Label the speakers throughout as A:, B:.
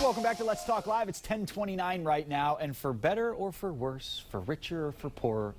A: Welcome back to Let's Talk Live. It's 10:29 right now, and for better or for worse, for richer or for poorer,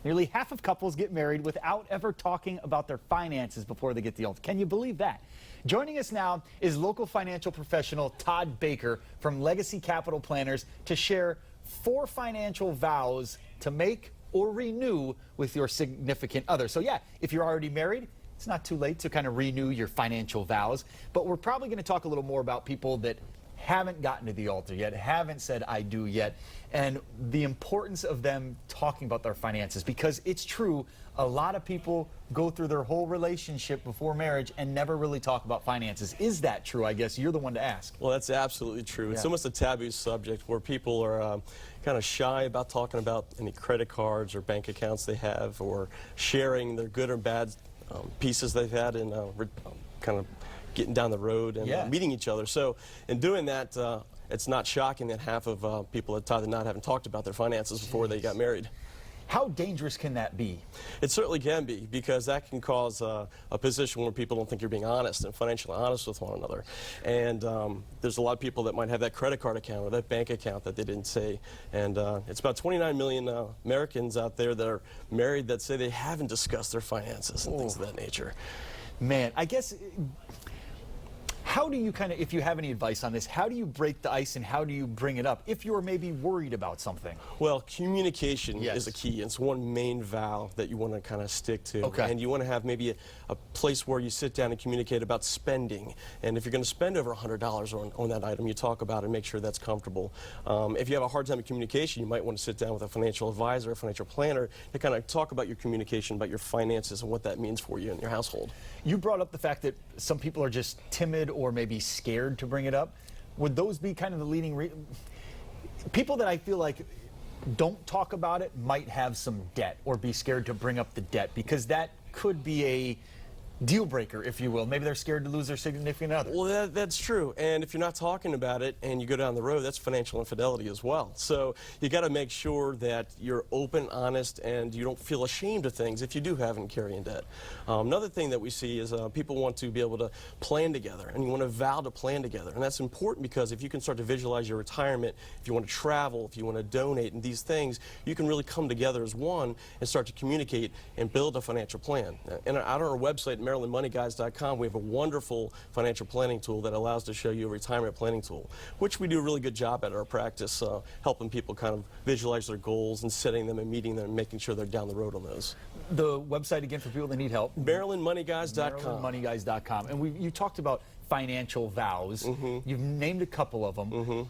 A: nearly half of couples get married without ever talking about their finances before they get the altar. Can you believe that? Joining us now is local financial professional Todd Baker from Legacy Capital Planners to share 4 financial vows to make or renew with your significant other. So yeah, if you're already married, it's not too late to kind of renew your financial vows, but we're probably going to talk a little more about people that haven't gotten to the altar yet, haven't said I do yet, and the importance of them talking about their finances, because it's true, a lot of people go through their whole relationship before marriage and never really talk about finances. Is that true? I guess you're the one to ask.
B: Well, that's absolutely true. It's almost a taboo subject where people are kind of shy about talking about any credit cards or bank accounts they have, or sharing their good or bad pieces they've had in kind of getting down the road and meeting each other. So in doing that, it's not shocking that half of people at Todd not haven't talked about their finances before they got married.
A: How dangerous can that be?
B: It certainly can be, because that can cause a position where people don't think you're being honest and financially honest with one another. And there's a lot of people that might have that credit card account or that bank account that they didn't say. And it's about 29 million Americans out there that are married that say they haven't discussed their finances and things of that nature.
A: Man, I guess, how do you kind of, if you have any advice on this, how do you break the ice and how do you bring it up if you're maybe worried about something?
B: Well, communication is a key. It's one main vow that you want to kind of stick to.
A: Okay.
B: And you want to have maybe a place where you sit down and communicate about spending. And if you're going to spend over $100 on that item, you talk about it and make sure that's comfortable. If you have a hard time with communication, you might want to sit down with a financial advisor, a financial planner, to kind of talk about your communication, about your finances and what that means for you and your household.
A: You brought up the fact that some people are just timid or maybe scared to bring it up. Would those be kind of the leading people that I feel like don't talk about it might have some debt or be scared to bring up the debt, because that could be a deal breaker, if you will. Maybe they're scared to lose their significant other.
B: Well, that's true. And if you're not talking about it and you go down the road, that's financial infidelity as well. So you got to make sure that you're open, honest, and you don't feel ashamed of things if you do have and carry in debt. Another thing that we see is people want to be able to plan together, and you want to vow to plan together. And that's important, because if you can start to visualize your retirement, if you want to travel, if you want to donate, and these things, you can really come together as one and start to communicate and build a financial plan. And out on our website, MarylandMoneyGuys.com, we have a wonderful financial planning tool that allows to show you a retirement planning tool, which we do a really good job at our practice, helping people kind of visualize their goals and setting them and meeting them and making sure they're down the road on those.
A: The website again for people that need help?
B: MarylandMoneyGuys.com.
A: MarylandMoneyGuys.com. And you talked about financial vows. You've named a couple of them.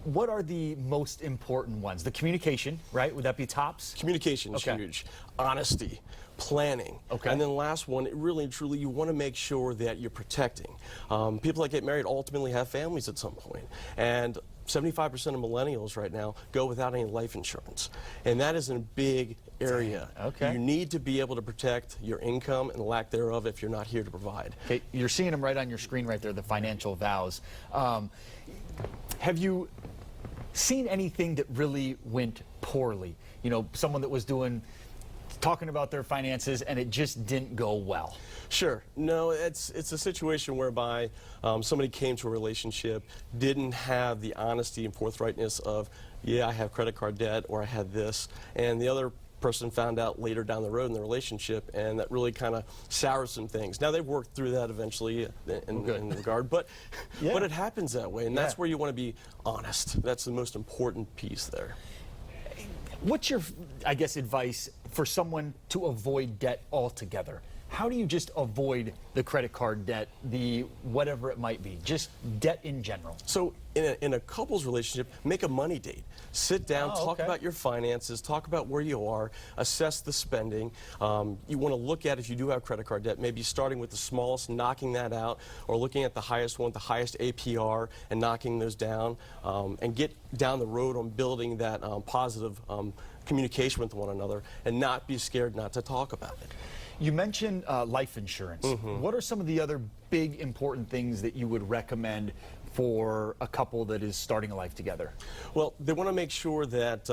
A: What are the most important ones? The communication, right? Would that be tops?
B: Communication is huge. Honesty, planning. And then the last one, really and truly, you want to make sure that you're protecting. People that get married ultimately have families at some point. And 75% of millennials right now go without any life insurance. And that is a big area. You need to be able to protect your income and the lack thereof if you're not here to provide.
A: Okay, you're seeing them right on your screen right there, the financial vows. Have you seen anything that really went poorly? You know, someone that was talking about their finances and it just didn't go well?
B: Sure. No, it's a situation whereby somebody came to a relationship, didn't have the honesty and forthrightness of, yeah, I have credit card debt, or I had this, and the other person found out later down the road in the relationship, and that really kind of sours some things. Now, they've worked through that eventually in regard, but it happens that way, and that's where you want to be honest. That's the most important piece there.
A: What's your, I guess, advice for someone to avoid debt altogether? How do you just avoid the credit card debt, the whatever it might be, just debt in general?
B: So in a couple's relationship, make a money date. Sit down, talk about your finances, talk about where you are, assess the spending. You want to look at, if you do have credit card debt, maybe starting with the smallest, knocking that out, or looking at the highest one, the highest APR, and knocking those down, and get down the road on building that positive communication with one another, and not be scared not to talk about it.
A: You mentioned life insurance. What are some of the other big important things that you would recommend for a couple that is starting a life together?
B: Well, they want to make sure that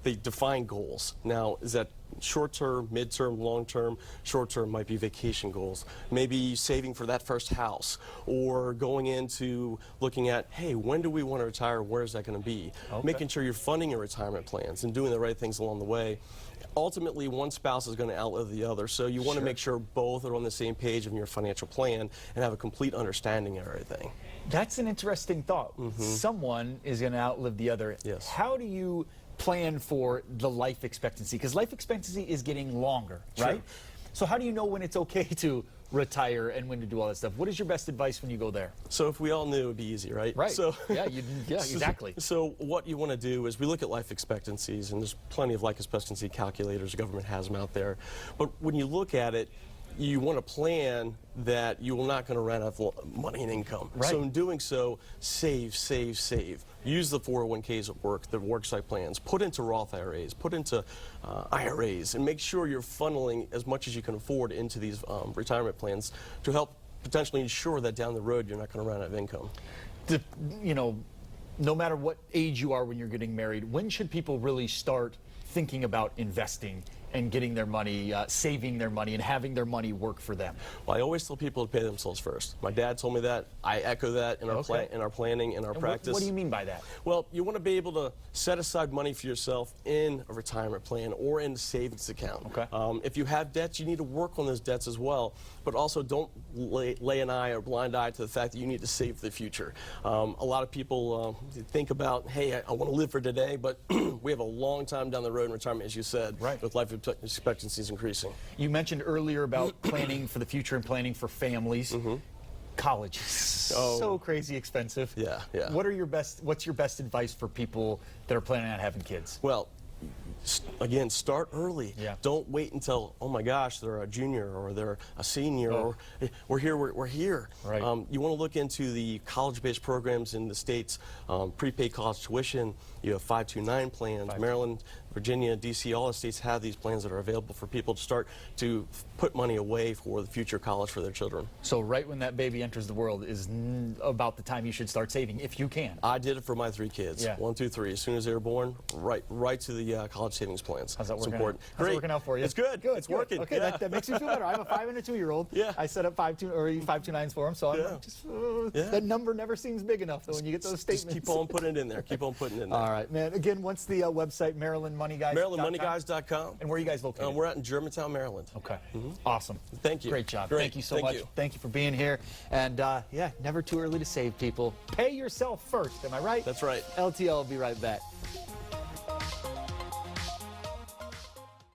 B: they define goals. Now, is that short-term, mid-term, long-term. Short-term might be vacation goals, maybe saving for that first house, or going into looking at, hey, when do we want to retire? Where is that going to be?
A: Okay.
B: Making sure you're funding your retirement plans and doing the right things along the way. Ultimately, one spouse is going to outlive the other, so you want to make sure both are on the same page of your financial plan and have a complete understanding of everything.
A: That's an interesting thought. Someone is going to outlive the other.
B: Yes.
A: How do you plan for the life expectancy? Because life expectancy is getting longer, right? So how do you know when it's okay to retire and when to do all that stuff? What is your best advice when you go there?
B: So if we all knew, it would be easy, right?
A: Right.
B: So,
A: yeah, exactly.
B: So what you want to do is we look at life expectancies, and there's plenty of life expectancy calculators. The government has them out there. But when you look at it, you want a plan that you are not going to run out of money and income.
A: Right.
B: So in doing so, save, save, save. Use the 401ks at work, the worksite plans. Put into Roth IRAs, put into IRAs, and make sure you're funneling as much as you can afford into these retirement plans to help potentially ensure that down the road you're not going to run out of income.
A: You know, no matter what age you are when you're getting married, when should people really start thinking about investing and getting their money, saving their money, and having their money work for them?
B: Well, I always tell people to pay themselves first. My dad told me that. I echo that in our in our planning, in our practice.
A: What do you mean by that?
B: Well, you want to be able to set aside money for yourself in a retirement plan or in a savings account.
A: Okay.
B: If you have debts, you need to work on those debts as well, but also don't lay an eye or blind eye to the fact that you need to save for the future. A lot of people think about, hey, I want to live for today, but we have a long time down the road in retirement, as you said, with life expectancies increasing.
A: You mentioned earlier about planning for the future and planning for families. College is so crazy expensive.
B: Yeah, yeah.
A: What's your best advice for people that are planning on having kids?
B: Well, again, start early.
A: Yeah.
B: Don't wait until, oh my gosh, they're a junior or they're a senior or we're here.
A: Right.
B: You want to look into the college-based programs in the states, prepaid college tuition. You have 529 plans. Maryland, Virginia, D.C., all the states have these plans that are available for people to start to put money away for the future college for their children.
A: So right when that baby enters the world is about the time you should start saving, if you can.
B: I did it for my 3 kids.
A: Yeah.
B: 1, 2, 3. As soon as they were born, right to the college savings plans.
A: How's that working?
B: It's important.
A: How's it working out for you?
B: It's good.
A: Good.
B: It's working.
A: Okay,
B: yeah.
A: that makes me feel better. I have a 5 and a 2-year-old.
B: Yeah.
A: I set up 529s for them, so I'm just that number never seems big enough though when you get those statements.
B: Just keep on putting it in there. Keep on putting it in there.
A: All right, man. Again, what's the website? MarylandMoneyGuys.com.
B: MarylandMoneyGuys.com.
A: And where are you guys located?
B: We're out in Germantown, Maryland.
A: Okay. Awesome.
B: Thank you.
A: Great job.
B: Great.
A: Thank you so
B: Thank
A: much.
B: you.
A: Thank you for being here. And yeah, never too early to save, people. Pay yourself first. Am I right?
B: That's right.
A: LTL will be right back.